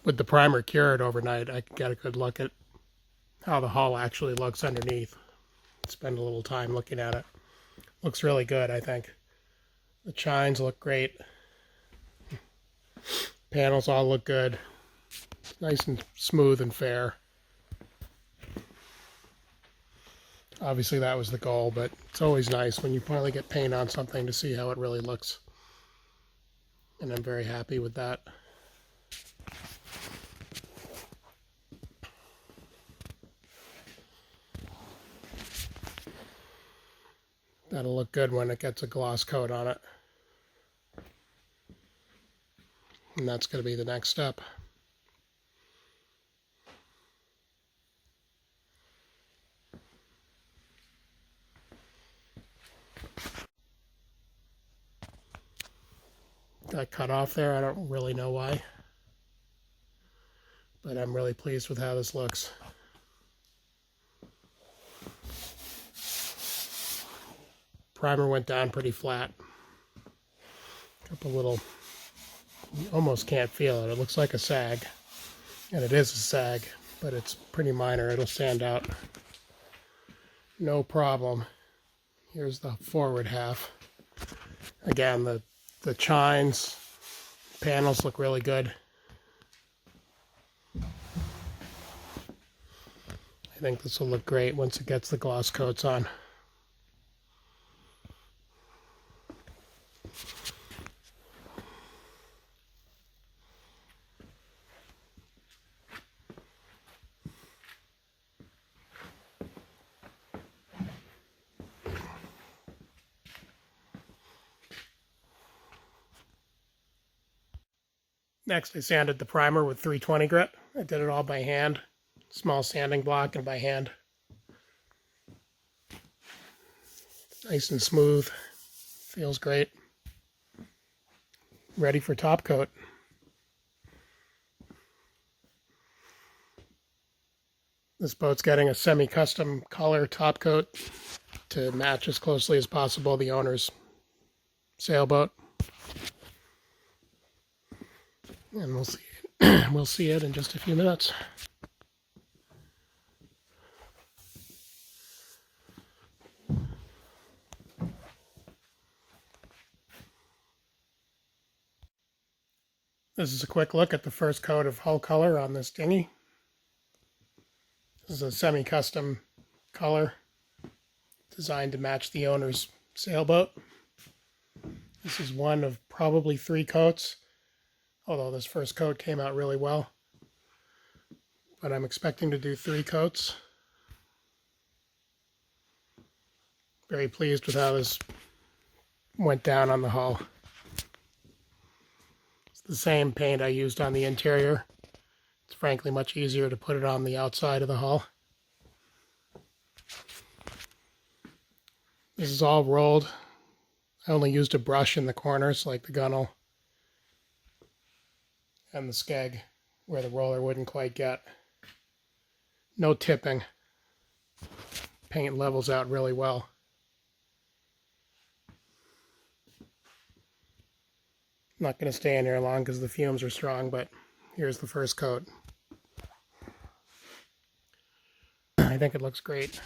with the primer cured overnight, I can get a good look at how the hull actually looks underneath. Spend a little time looking at it. Looks really good, I think. The chines look great. Panels all look good. Nice and smooth and fair. Obviously that was the goal, but it's always nice when you finally get paint on something to see how it really looks. And I'm very happy with that. That'll look good when it gets a gloss coat on it. And that's going to be the next step. Got cut off there. I don't really know why. But I'm really pleased with how this looks. Primer went down pretty flat. Couple little, you almost can't feel it. It looks like a sag. And it is a sag, but it's pretty minor. It'll sand out. No problem. Here's the forward half. Again, the chines, panels look really good. I think this will look great once it gets the gloss coats on. Next, I sanded the primer with 320 grit. I did it all by hand. Small sanding block and by hand. Nice and smooth. Feels great. Ready for top coat. This boat's getting a semi-custom color top coat to match as closely as possible the owner's sailboat. And we'll see it. We'll see it in just a few minutes. This is a quick look at the first coat of hull color on this dinghy. This is a semi-custom color designed to match the owner's sailboat. This is one of probably 3 coats, although this first coat came out really well. But I'm expecting to do 3 coats. Very pleased with how this went down on the hull. It's the same paint I used on the interior. It's frankly much easier to put it on the outside of the hull. This is all rolled. I only used a brush in the corners like the gunnel and the skeg where the roller wouldn't quite get. No tipping. Paint levels out really well. I'm not going to stay in here long because the fumes are strong, but here's the first coat. I think it looks great.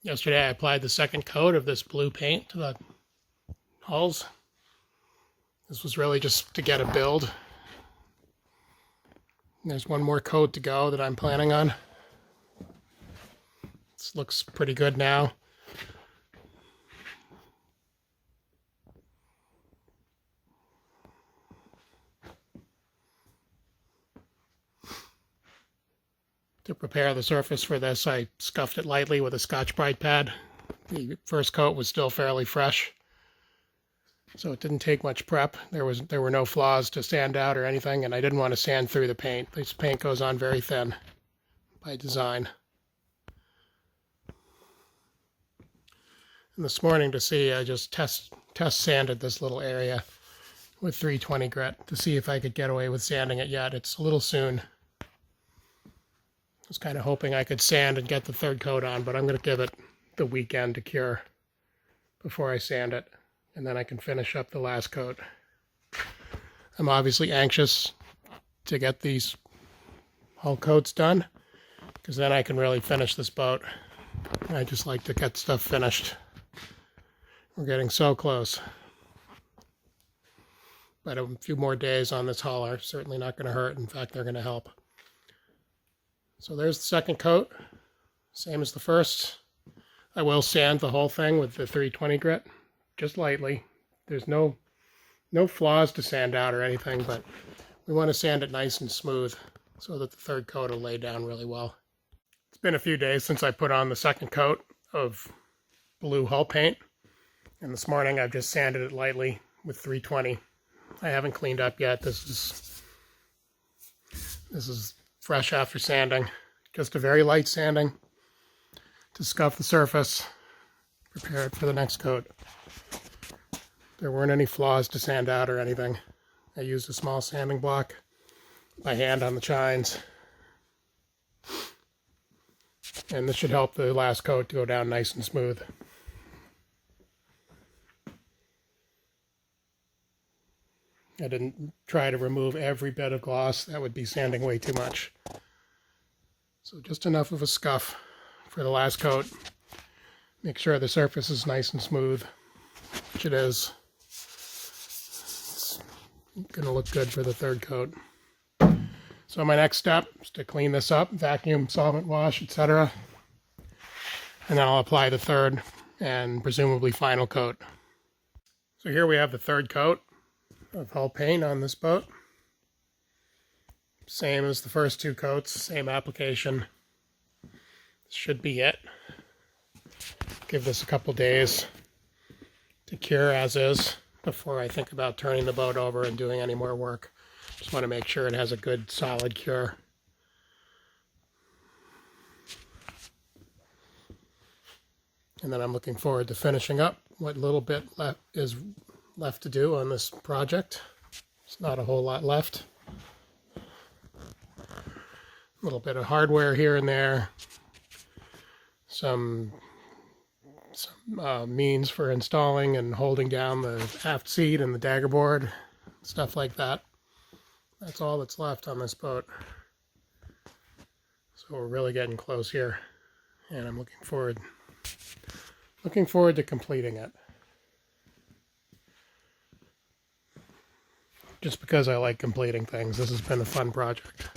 Yesterday I applied the second coat of this blue paint to the hulls. This was really just to get a build. There's one more coat to go that I'm planning on. This looks pretty good now. To prepare the surface for this, I scuffed it lightly with a Scotch-Brite pad. The first coat was still fairly fresh, so it didn't take much prep. There were no flaws to sand out or anything, and I didn't want to sand through the paint. This paint goes on very thin by design. And this morning to see, I just test sanded this little area with 320 grit to see if I could get away with sanding it yet. It's a little soon. I was kind of hoping I could sand and get the third coat on, but I'm going to give it the weekend to cure before I sand it, and then I can finish up the last coat. I'm obviously anxious to get these hull coats done, because then I can really finish this boat. I just like to get stuff finished. We're getting so close. But a few more days on this hull are certainly not going to hurt. In fact, they're going to help. So there's the second coat. Same as the first. I will sand the whole thing with the 320 grit, just lightly. There's no flaws to sand out or anything, but we want to sand it nice and smooth so that the third coat will lay down really well. It's been a few days since I put on the second coat of blue hull paint, and this morning I've just sanded it lightly with 320. I haven't cleaned up yet. This is fresh after sanding. Just a very light sanding to scuff the surface, prepare it for the next coat. There weren't any flaws to sand out or anything. I used a small sanding block by hand on the chines. And this should help the last coat to go down nice and smooth. I didn't try to remove every bit of gloss. That would be sanding way too much. So just enough of a scuff for the last coat. Make sure the surface is nice and smooth, which it is. It's going to look good for the third coat. So my next step is to clean this up, vacuum, solvent wash, etc. And then I'll apply the third and presumably final coat. So here we have the third coat of hull paint on this boat. Same as the first two coats, same application. This should be it. Give this a couple days to cure as is before I think about turning the boat over and doing any more work. Just want to make sure it has a good solid cure. And then I'm looking forward to finishing up what little bit is left to do on this project. It's not a whole lot left. A little bit of hardware here and there. Some means for installing and holding down the aft seat and the dagger board. Stuff like that. That's all that's left on this boat. So we're really getting close here. And I'm looking forward to completing it. Just because I like completing things. This has been a fun project.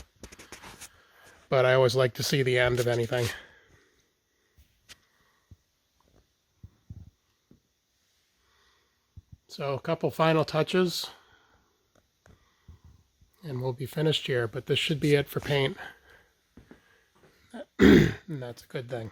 But I always like to see the end of anything. So a couple final touches and we'll be finished here, but this should be it for paint. And that's a good thing.